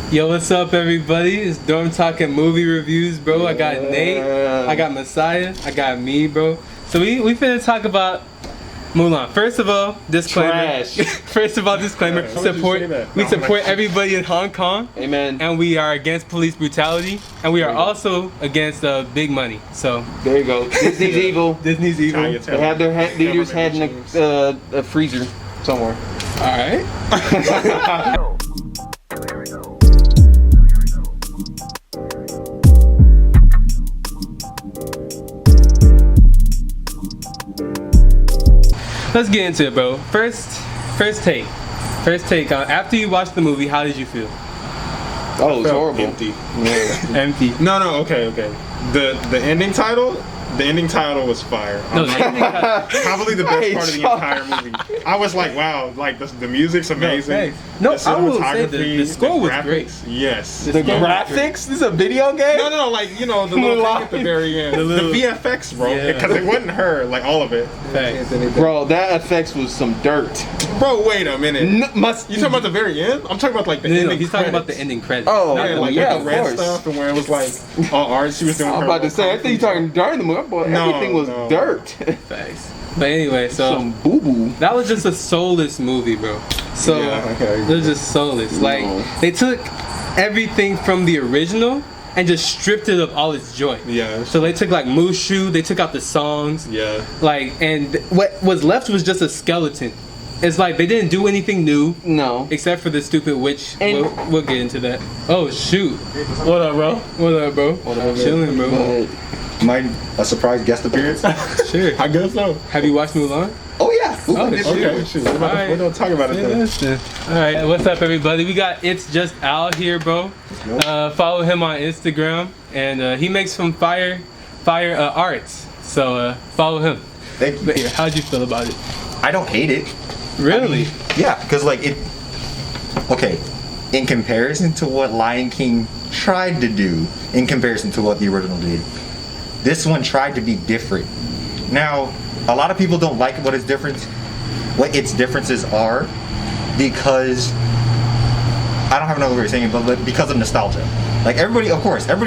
Yo, what's up, everybody? It's Dorm Talkin movie reviews, bro. I got Nate, I got Messiah, I got me, bro. So we finna talk about Mulan. First of all, disclaimer. Disclaimer. We support everybody in Hong Kong. Amen. And we are against police brutality, and we are also against big money. So there you go. Disney's evil. Disney's evil. They have their leaders' head in a freezer somewhere. All right. Let's get into it, bro. First take. After you watched the movie, how did you feel? Oh, it's horrible. Empty. Yeah. Empty. No, okay. The ending title was fire. No, the ending title. Probably the best part of the entire movie. I was like, wow, like the music's amazing. No, the I will say the score was graphics, great. Yes. The graphics? This is a video game? No, like, the little thing at the very end. The VFX, bro. Because it wasn't her, like all of it. Thanks. Bro, that effects was some dirt. Bro, wait a minute. You talking about the very end? I'm talking about like the ending he's talking about the ending credits. Oh, the red stuff and where it was like all art she was doing. I'm about to say, I think you're talking during the movie. Everything was dirt. Thanks. But anyway, so some boo-boo. That was just a soulless movie, bro. So it was just soulless. Like they took everything from the original and just stripped it of all its joy. Yeah. So they took like Mushu, they took out the songs. Yeah. Like, and what was left was just a skeleton. It's like they didn't do anything new. No. Except for the stupid witch. We'll get into that. Oh shoot. What up, bro? Chilling, bro. A surprise guest appearance? Sure. I guess so. Have you watched Mulan? Oh yeah. Okay. Shoot. We're gonna talk about it then. All right. What's up, everybody? We got ItsJustAl here, bro. Follow him on Instagram, and he makes some fire arts. So follow him. Thank you. But here, how'd you feel about it? I don't hate it. Really? Yeah, because like it. Okay, in comparison to what Lion King tried to do, in comparison to what the original did, this one tried to be different. Now, a lot of people don't like what its differences are, because I don't have another way of saying it, but because of nostalgia. Like everybody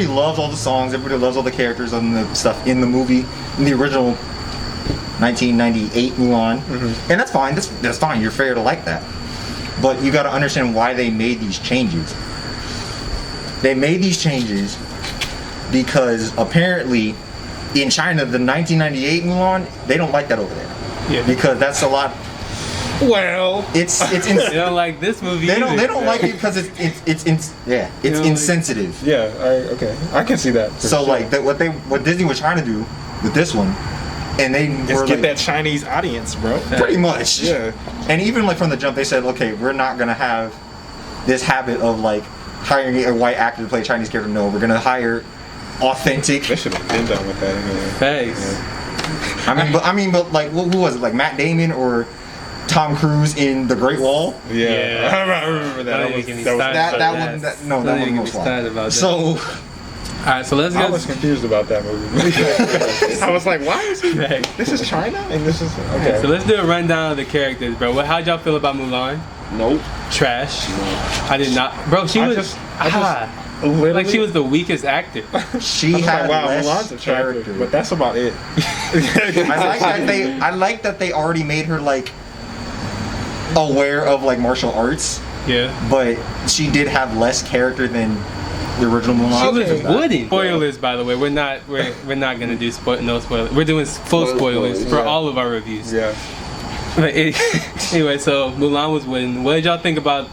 loves all the songs, everybody loves all the characters and the stuff in the movie, in the original 1998 Mulan, and that's fine. That's fine. You're fair to like that, but you got to understand why they made these changes. They made these changes because apparently in China, the 1998 Mulan, they don't like that over there. Yeah. Because that's a lot. Well, they don't like this movie. They don't like it because it's insensitive. Yeah. Okay. I can see that. So sure. Like what Disney was trying to do with this one, and they were get that Chinese audience, bro. Pretty much. Yeah. And even like from the jump, they said, okay, we're not gonna have this habit of like hiring a white actor to play a Chinese character. No, we're gonna hire authentic. They should have been done with that anyway. Thanks. Yeah. I mean, but like, who was it? Like Matt Damon or Tom Cruise in The Great Wall? Yeah. I remember that. That one was fun. So, all right, so let's go. I was confused about that movie. I was like, why is this is China and this is okay. So let's do a rundown of the characters, bro. How'd y'all feel about Mulan? Nope. Trash. I did not, bro. She was like she was the weakest actor. She had less Mulan's a character, but that's about it. I like that they already made her like aware of like martial arts. Yeah. But she did have less character than the original Mulan. She was wooden. Spoilers, by the way. We're not gonna do no spoilers. We're doing full spoilers for all of our reviews. Yeah. But anyway, so Mulan was wooden. What did y'all think about?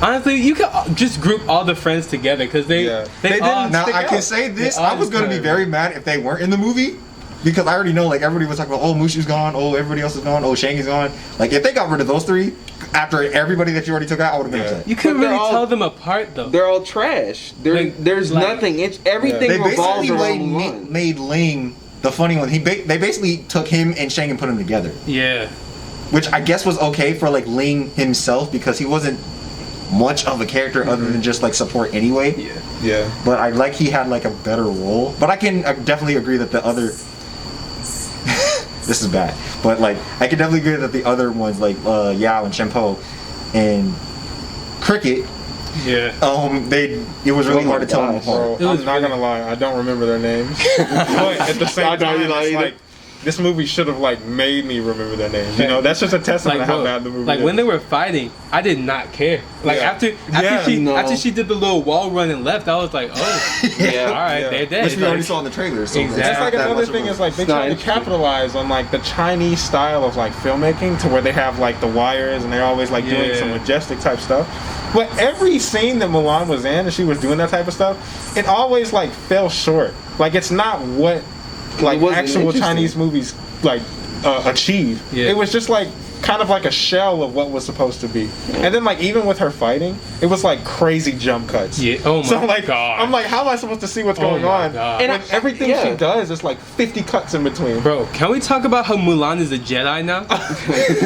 Honestly, you could just group all the friends together because they didn't. Now I can say this: I was gonna be very mad if they weren't in the movie. Because I already know, like, everybody was talking about, oh, Mushu's gone, oh, everybody else is gone, oh, Shang is gone. Like, if they got rid of those three, after everybody that you already took out, I would have been upset. You couldn't really tell them apart, though. They're all trash. There's nothing. Everything revolves around Mulan. Made Ling the funny one. They basically took him and Shang and put him together. Yeah. Which I guess was okay for, like, Ling himself, because he wasn't much of a character other than just, like, support anyway. Yeah. But I like he had, like, a better role. But I definitely agree that the other... This is bad, but like I can definitely agree that the other ones like Yao and Shenpo and Cricket Yeah. It was really hard to tell them apart. Bro, I'm not gonna lie, I don't remember their names. But at the same time, it's like this movie should have like made me remember their names. You know, that's just a testament to how bad the movie is. Like when they were fighting, I did not care. Like after she did the little wall run and left, I was like, oh, all right, they're dead. Which we already saw in the trailer. So Exactly. It's like another thing is like they try to capitalize on like the Chinese style of like filmmaking to where they have like the wires and they're always like doing some majestic type stuff. But every scene that Mulan was in and she was doing that type of stuff, it always like fell short. Like it's not what like actual Chinese movies like achieve. It was just like kind of like a shell of what was supposed to be. And then like even with her fighting, it was like crazy jump cuts. Oh my so like god. I'm like, how am I supposed to see what's going on? God. And everything she does is like 50 cuts in between. Bro, can we talk about how Mulan is a Jedi now?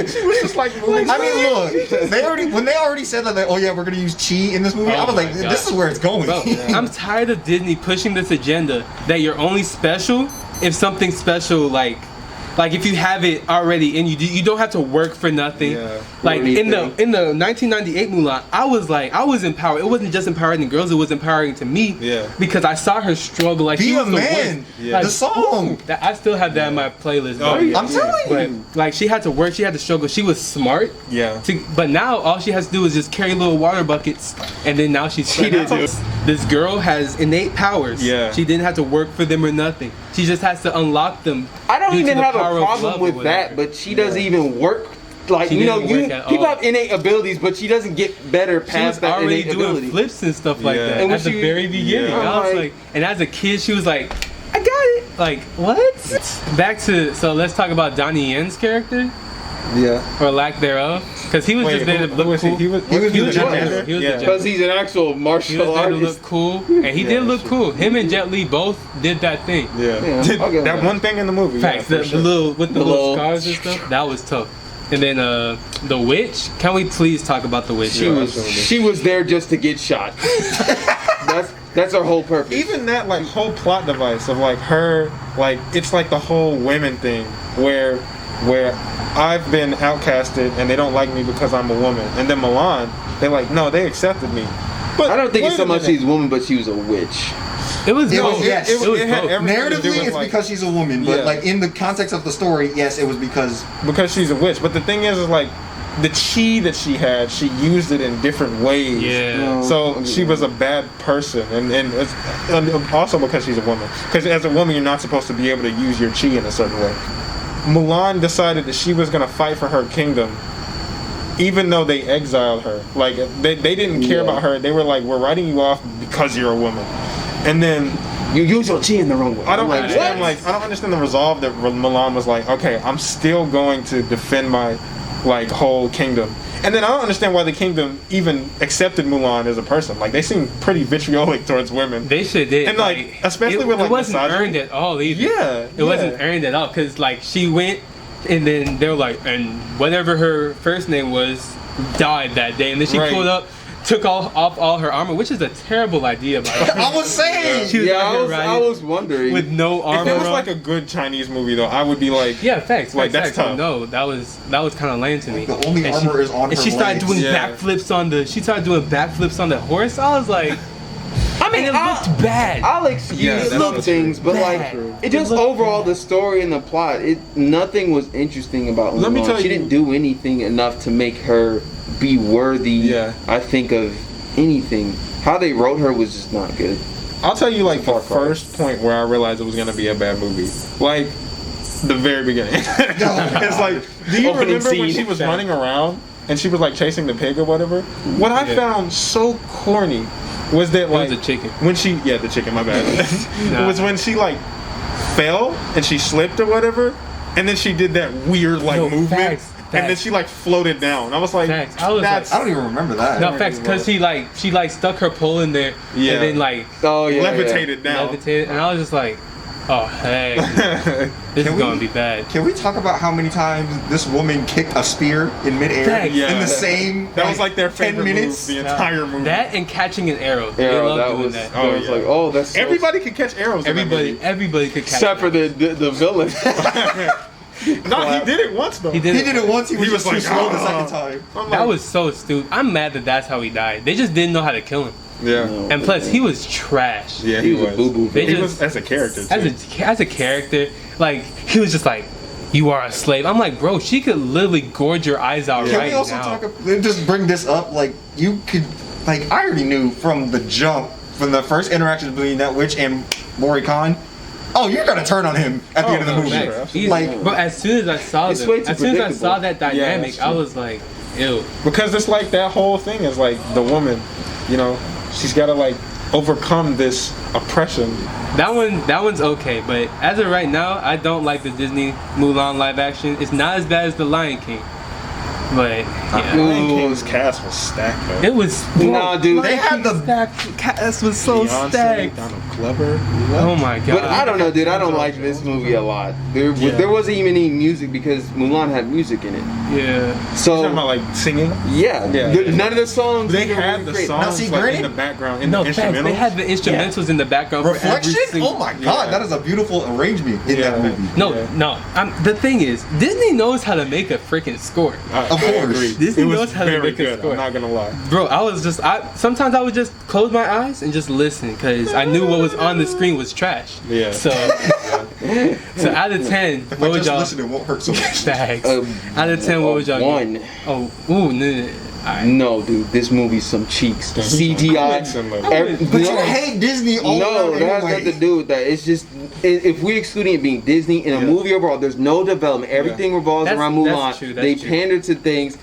She was just like moving. I mean, look, when they already said that, like, oh yeah, we're gonna use chi in this movie, I was like, this is where it's going. Bro, I'm tired of Disney pushing this agenda that you're only special if something special like if you have it already and you don't have to work for nothing. Like in the 1998 Mulan, I was empowered. It wasn't just empowering the girls, it was empowering to me. Because I saw her struggle. Like Be she a was man. Like, the song. I still have that in my playlist. I'm telling you. But like she had to work, she had to struggle. She was smart. But now all she has to do is just carry little water buckets, and then now she's this girl has innate powers. She didn't have to work for them or nothing. She just has to unlock them. I don't even have a problem with that, but she doesn't even work. Like, you know, people have innate abilities, but she doesn't get better past that innate ability. She was already doing flips and stuff like that at the very beginning. I was like, and as a kid, she was like, I got it. Like, what? Back to, so let's talk about Donnie Yen's character. Or lack thereof. Because he was just there to look cool. He was the janitor. Because he's an actual martial artist. He was there to look cool. And he did look cool. Him and Jet Li both did that thing. That one thing in the movie. Facts. The little scars and stuff. That was tough. And then the witch. Can we please talk about the witch? She was there just to get shot. That's her whole purpose. Even that like whole plot device of like her, like it's like the whole women thing where I've been outcasted and they don't like me because I'm a woman. And then Mulan, they're like, no, they accepted me. But I don't think it's so much she's a woman, but she was a witch. It was both. Yes. It had everything to do Narratively, with, it's like, because she's a woman, but like in the context of the story, yes, it was because she's a witch. But the thing is like the chi that she had, she used it in different ways. So she was a bad person, and also because she's a woman. Because as a woman, you're not supposed to be able to use your chi in a certain way. Mulan decided that she was going to fight for her kingdom, even though they exiled her. Like they didn't care about her. They were like, we're writing you off because you're a woman. And then you use your chi in the wrong way. I don't understand the resolve that Mulan was like, okay, I'm still going to defend my like whole kingdom. And then I don't understand why the kingdom even accepted Mulan as a person. Like they seem pretty vitriolic towards women. They should did. And like especially with like it wasn't misogyny. earned at all either. It wasn't earned at all because like she went and then they were like, and whatever her first name was died that day, and then she pulled up, took off all her armor, which is a terrible idea. By the way. I was saying. I was wondering with no armor. If it was like a good Chinese movie though, I would be like, facts. Like that's tough. No, that was kind of lame to me. The only armor is on her and she started legs. doing backflips on the horse. I was like, I mean, it looked bad. I'll excuse some things, but like, it just overall the story and the plot, nothing was interesting about Mulan. Let me tell you, she didn't do anything enough to make her be worthy. I think of anything. How they wrote her was just not good. I'll tell you like the first point where I realized it was gonna be a bad movie. Like the very beginning. It's like, do you remember when she was running around and she was like chasing the pig or whatever? What I found so corny was that like the chicken. When she the chicken, my bad. It was when she like fell and she slipped or whatever, and then she did that weird like movement. And then she like floated down. I was like, I don't even remember that. No, facts, because she like stuck her pole in there and then like levitated down. And I was just like, oh hey, this is gonna be bad. Can we talk about how many times this woman kicked a spear in midair in the same? That was like their 10 minutes. Move, the entire movie. That and catching an arrow. They love doing that. I was like, oh, that's everybody could catch arrows. Everybody could catch. Except for the villain. No, he did it once though. He did it once. He was just too slow the second time. That was so stupid. I'm mad that that's how he died. They just didn't know how to kill him. Yeah. No. And plus, he was trash. Yeah, he was. Boo-boo. They He just- was as a character too. As a character, like he was just like, "You are a slave." I'm like, bro, she could literally gorge your eyes out Can right we also now. just bring this up? Like, you could, like, I already knew from the jump, from the first interaction between that witch and Mori Khan, oh, you're gonna turn on him at the end of the movie. sure. Easy. Like- but as soon as I saw It's way them, too as soon as I predictable. saw that dynamic, that's I true. was like, ew. Because it's like that whole thing is like the woman, you know, she's got to like overcome this oppression. That one's okay, but as of right now, I don't like the Disney Mulan live action. It's not as bad as the Lion King, but yeah, Lion King's cast was stacked though. it was. Nah, dude. They had the cast was so Beyonce, stacked. Donald Glover. Oh my god! But I don't know, dude. I don't like this movie a lot. There wasn't even any music because Mulan had music in it. Yeah. You So talking about like singing? yeah, Yeah. none of the songs. They were had really the great. songs Now, see, like, granted- in the background, in No, the facts. instrumentals. They had the instrumentals in the background. for every reflection. single- Oh my god, Yeah. that is a beautiful arrangement in Yeah. that movie. No, Yeah. no. The thing is, Disney knows how to make a freaking score. I Of course. agree. Disney It was knows how to very make a good. score. I'm not gonna lie. Bro, sometimes I would just close my eyes and just listen because I knew what was on the screen was trash. Yeah. So, so out of 10, If what I would just y'all? listen, it won't hurt so much. Facts. Out of 10, what would y'all? One. Give? Oh, ooh, no. Alright. No, dude. This movie's some cheeks. The CGI. Listen, look. But you hate Disney all No, around that has anyway. nothing to do with that. It's just if we're excluding it being Disney in a movie overall, there's no development. Everything revolves That's- around Mulan. that's true, that's They true. pander to things.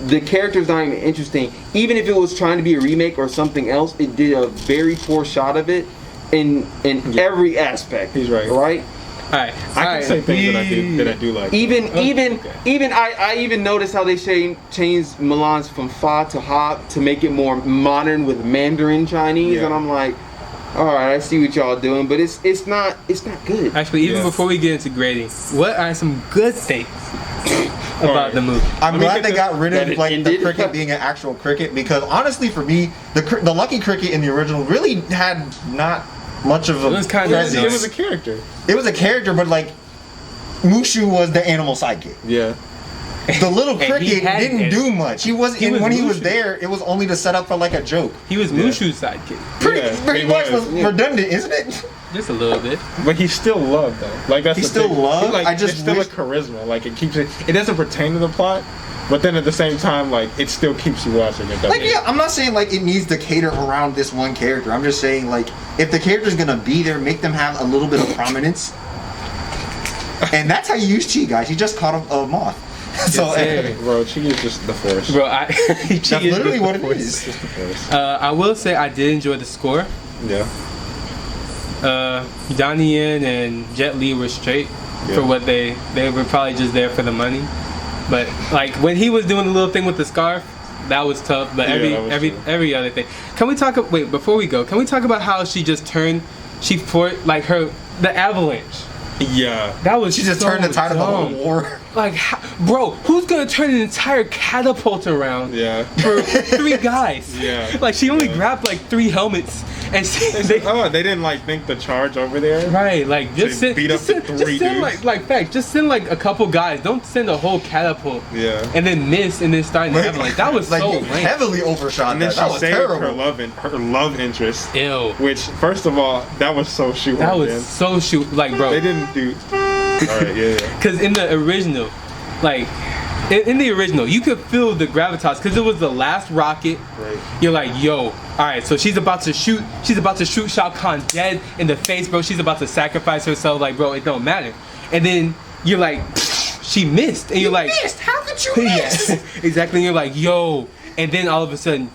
The characters aren't even interesting. Even if it was trying to be a remake or something else, it did a very poor shot of it in every aspect. He's right. Right. Alright. I can say things that I do like. Even okay. I even noticed how they changed Milan's from Fa to Ha to make it more modern with Mandarin Chinese, Yeah. and I'm like, all right, I see what y'all doing, but it's not good. Actually, even Yeah. before we get into grading, what are some good things about Alright. the movie? I'm Let me glad get they this- got rid that of it like the ended. cricket being an actual cricket because honestly, for me, the lucky cricket in the original really had not much of a It was kind of- presence. It was a character. It was a character, but like Mushu was the animal sidekick. Yeah. The little And he cricket had didn't it. do much. He wasn't. He was When he was Mushu. there, it was only to set up for like a joke. He was Mushu's sidekick. Pretty he much was. was redundant, isn't it? Just a little bit. But he's still loved though. Like that's He's the still thing. loved? Like, I just it's still wish- a charisma. Like it keeps it. It doesn't pertain to the plot, but then at the same time, like it still keeps you watching it. Like, yeah, I'm not saying like it needs to cater around this one character. I'm just saying like if the character's gonna be there, make them have a little bit of prominence. And that's how you use chi, guys. You just caught a moth. So Yes, sir. Bro, she is just the force. Bro, that's literally what it is. Just the force. I will say I did enjoy the score. Yeah. Donnie Yen and Jet Li were straight Yeah. for what they were probably just there for the money. But like when he was doing the little thing with the scarf, that was tough. But Yeah, that was true. every other thing. Can we talk? Wait, before we go, can we talk about how she just turned? She fought like the avalanche. Yeah. That was She just so turned the tide of the whole dumb. war. Like, bro, who's gonna turn an entire catapult around Yeah. for 3 guys? Yeah. Like she only Yeah. grabbed like 3 helmets, and they They didn't like think the charge over there. right, like just They send, beat up just the send, 3 just send dudes. like fact, just send like a couple guys. Don't send a whole catapult. Yeah. And then miss, and then start in the avalanche. That was like so you lame. heavily overshot And then that. That she was saved terrible. her love interest, Ew. which first of all, that was so shoehorned That was in. so shoot, like They bro. didn't do. All right. Yeah. Because in the original, like in the original, you could feel the gravitas because it was the last rocket. Right. You're like, yo, all right, so she's about to shoot Shao Kahn dead in the face, bro. She's about to sacrifice herself, like, bro, it don't matter. And then you're like, she missed, and you're like, missed. How could you yeah, miss? exactly. And you're like, yo, and then all of a sudden,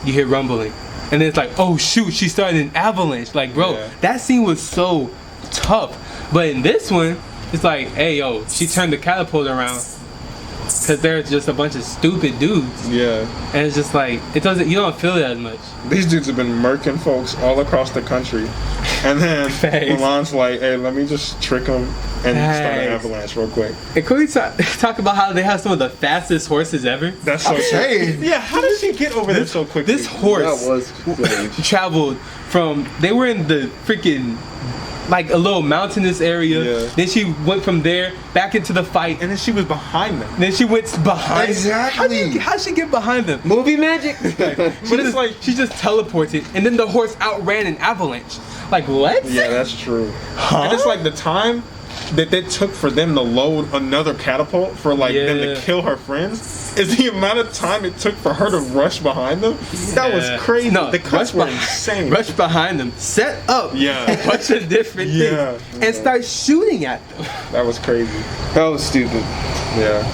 you hear rumbling, and then it's like, oh shoot, she started an avalanche, like, bro, Yeah. that scene was so tough. But in this one, it's like, hey, yo, she turned the catapult around. Cause there's just a bunch of stupid dudes, Yeah. and it's just like you don't feel it as much. These dudes have been murking folks all across the country, and then Facts. Mulan's like, "Hey, let me just trick them and start an Facts. avalanche real quick." And can we talk about how they have some of the fastest horses ever? That's so saying. Yeah, how did she get over there so quickly? This horse That was strange. traveled from. They were in the freaking like a little mountainous area. Yeah. Then she went from there back into the fight. And then she was behind them. Then she went behind. Exactly. How'd she get behind them? Movie magic. But it's like, She just teleported, and then the horse outran an avalanche. Like what? yeah, that's true. And it's like the time that it took for them to load another catapult for like them to kill her friends is the amount of time it took for her to rush behind them. That was crazy. No, the cuts were insane. Rush behind them, set up Yeah. a bunch of different things, and start shooting at them. That was crazy. That was stupid. Yeah.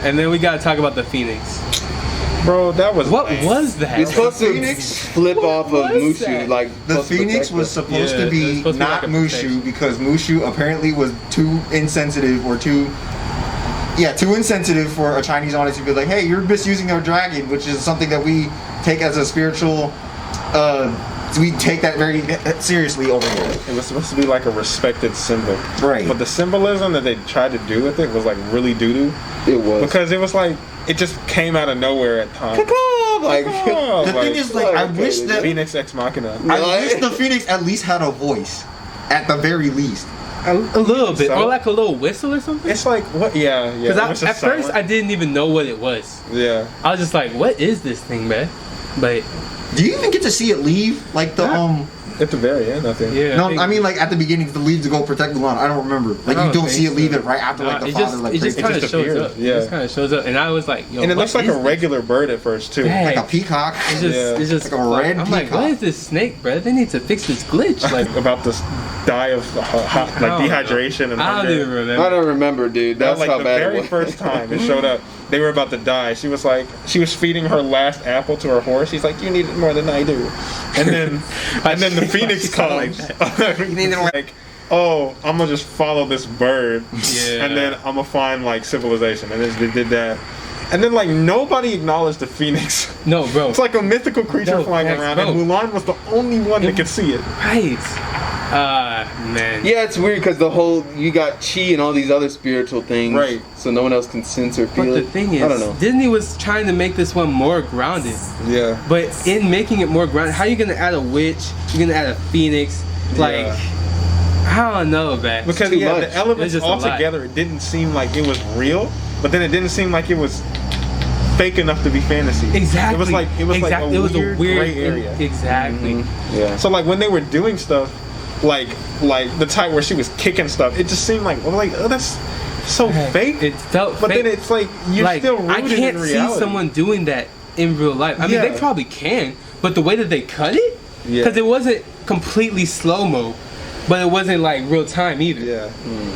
And then we gotta talk about the Phoenix. Bro, that was What lame. was that? You're supposed to Phoenix? flip off of was Mushu, that? like The supposed to Phoenix protect was them. supposed Yeah, to it was be supposed to be not like a Mushu protection. because Mushu apparently was too insensitive or too insensitive for a Chinese audience to be like, hey, you're misusing our dragon, which is something that we take as a spiritual. We take that very seriously over here. It was supposed to be like a respected symbol. Right. But the symbolism that they tried to do with it was like really doo-doo. It was. Because it was like, it just came out of nowhere at times. Like, Oh, The thing is, like, I okay, wish that Phoenix Ex Machina. I wish the Phoenix at least had a voice, at the very least. A little bit, So- or like a little whistle or something. It's like, what? Yeah. It was Because just at first silent. I didn't even know what it was. Yeah. I was just like, "What is this thing, man?" But Do you even get to see it leave? Like the At the very end, I think. yeah, No, I mean like at the beginning to leave to go protect Mulan. I don't remember. Like I you don't don't see it think leave so. it right after like the it father just like it just breaks kind It of just shows appears, up. yeah. It just kind of shows up, and I was like, "Yo, And it what looks like is a regular bird at first too. Yeah. like a peacock. It's just, Yeah. it's just Like a red I'm like, peacock. what is this snake, bro? They need to fix this glitch. Like, About this die of I don't dehydration and I don't hunger. even remember. I don't remember, dude. That That's was like how the bad it very was. first time it showed up. They were about to die. She was feeding her last apple to her horse. He's like, you need it more than I do. And then the Phoenix sound comes. like like, oh, I'm gonna just follow this bird, Yeah. and then I'm gonna find like civilization. And then they did that. And then like nobody acknowledged the Phoenix. No, bro. It's like a mythical creature No, flying yes, around, bro. and Mulan was the only one that could see it. Right. Man. Yeah, it's weird because you got chi and all these other spiritual things, Right. So no one else can sense or feel But the it. thing is, I don't know. Disney was trying to make this one more grounded. Yeah. But in making it more grounded, how are you gonna add a witch? You're gonna add a phoenix? Like, Yeah. I don't know, man. Because too yeah, much. the elements It's just a lot. altogether, it didn't seem like it was real, but then it didn't seem like it was fake enough to be fantasy. Exactly. It was like a weird gray area. Exactly. Yeah. So like when they were doing stuff, like the type where she was kicking stuff, it just seemed like oh that's so fake. It felt But fake. then it's like you're like, still rooted I can't in see reality. someone doing that in real life. I mean, Yeah. they probably can, but the way that they cut it, Yeah. because it wasn't completely slow mo, but it wasn't like real time either. Yeah.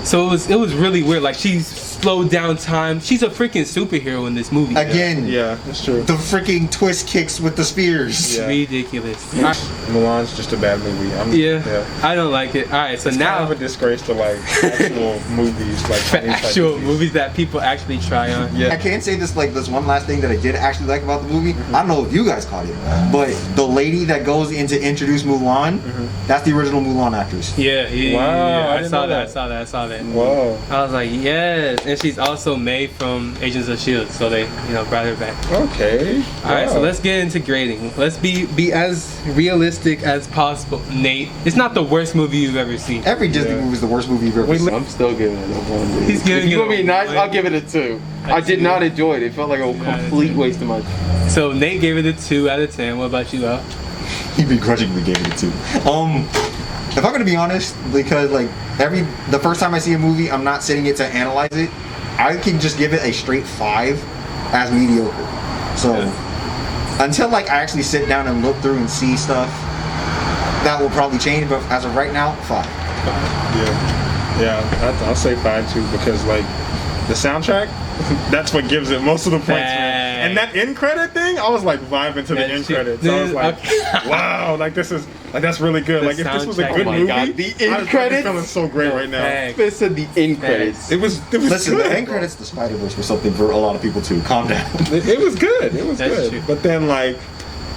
So it was really weird. Like she slowed down time. She's a freaking superhero in this movie. Again, Yeah, that's true. the freaking twist kicks with the spears. Yeah. Ridiculous. Mulan's just a bad movie. Yeah, I don't like it. All right, so It's now kind of a disgrace to like actual movies, like for Chinese type actual movies that people actually try on. Yeah. I can't say this one last thing that I did actually like about the movie. I don't know if you guys caught it, but the lady that goes in to introduce Mulan, that's the original Mulan actress. Yeah, Wow, I I didn't saw know that. that. I saw that. Whoa. I was like, yes, and she's also made from Agents of Shield, so they, brought her back. Okay. All right, so Wow. let's get into grading. Let's be as realistic as possible. Nate, it's not the worst movie you've ever seen. Every Disney Yeah. movie is the worst movie you've ever seen. I'm still giving it a 1. dude. He's giving If you it want me a nice, 1. I'll give it a 2. I did not enjoy it. It felt like a complete waste of my time. So Nate gave it a 2 out of 10. What about you, Al? He begrudgingly gave it a 2. If I'm gonna be honest, because like the first time I see a movie, I'm not sitting it to analyze it. I can just give it a straight 5 as mediocre. So until like I actually sit down and look through and see stuff, that will probably change. But as of right now, 5. Yeah, I'll say 5 too, because like the soundtrack, that's what gives it most of the points, man. And that end credit thing, I was like vibing to the end credits. I was like, wow, like this is like that's really good. The Like if this was a soundtrack. good Oh my movie, God, the end I'd be credits? feeling so great right now. Facts. They said the end credits. It was Listen, good. the end credits, the Spider-Verse was something for a lot of people too. Calm down. It was good. It was That's good. true. But then like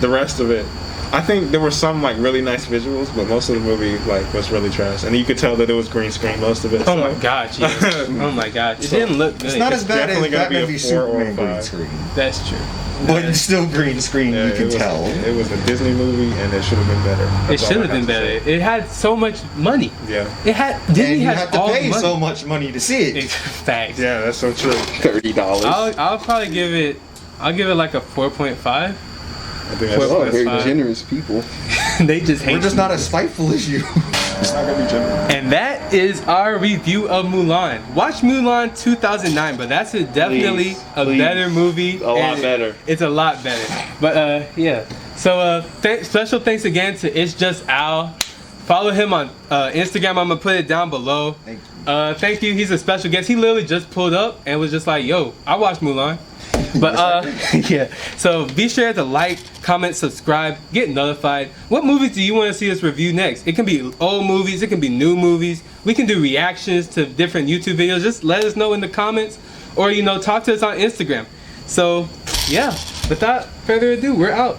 the rest of it, I think there were some like really nice visuals, but most of the movie like was really trash, and you could tell that it was green screen most of it. Oh so. my gosh, yeah. Oh my gosh. It didn't look good. It's not as bad as definitely gonna Batman be v a 4 or Superman a green 5. screen. That's true. but it's still green screen. Yeah, You can tell. It was a Disney movie, and it should have been better. It That's all should I have been to better. say. It had so much money. Yeah. It had And Disney you had have to all the pay money. so much money to see it. Facts. Yeah, that's so true. $30. I'll probably give it. I'll give it like a 4.5. I think that's, Oh, that's very fine. generous people. They just hate We're just me. not as spiteful as you. It's not gonna be generous. And that is our review of Mulan. Watch Mulan 2009, but that's definitely a please. better movie. A lot and better. It's a lot better. But yeah. So special thanks again to ItsJustAl. Follow him on Instagram. I'm gonna put it down below. Thank Thank you. He's a special guest. He literally just pulled up and was just like, "Yo, I watched Mulan." But yeah. So be sure to like, comment, subscribe, get notified. What movies do you want to see us review next? It can be old movies. It can be new movies. We can do reactions to different YouTube videos. Just let us know in the comments, or talk to us on Instagram. So yeah. Without further ado, we're out.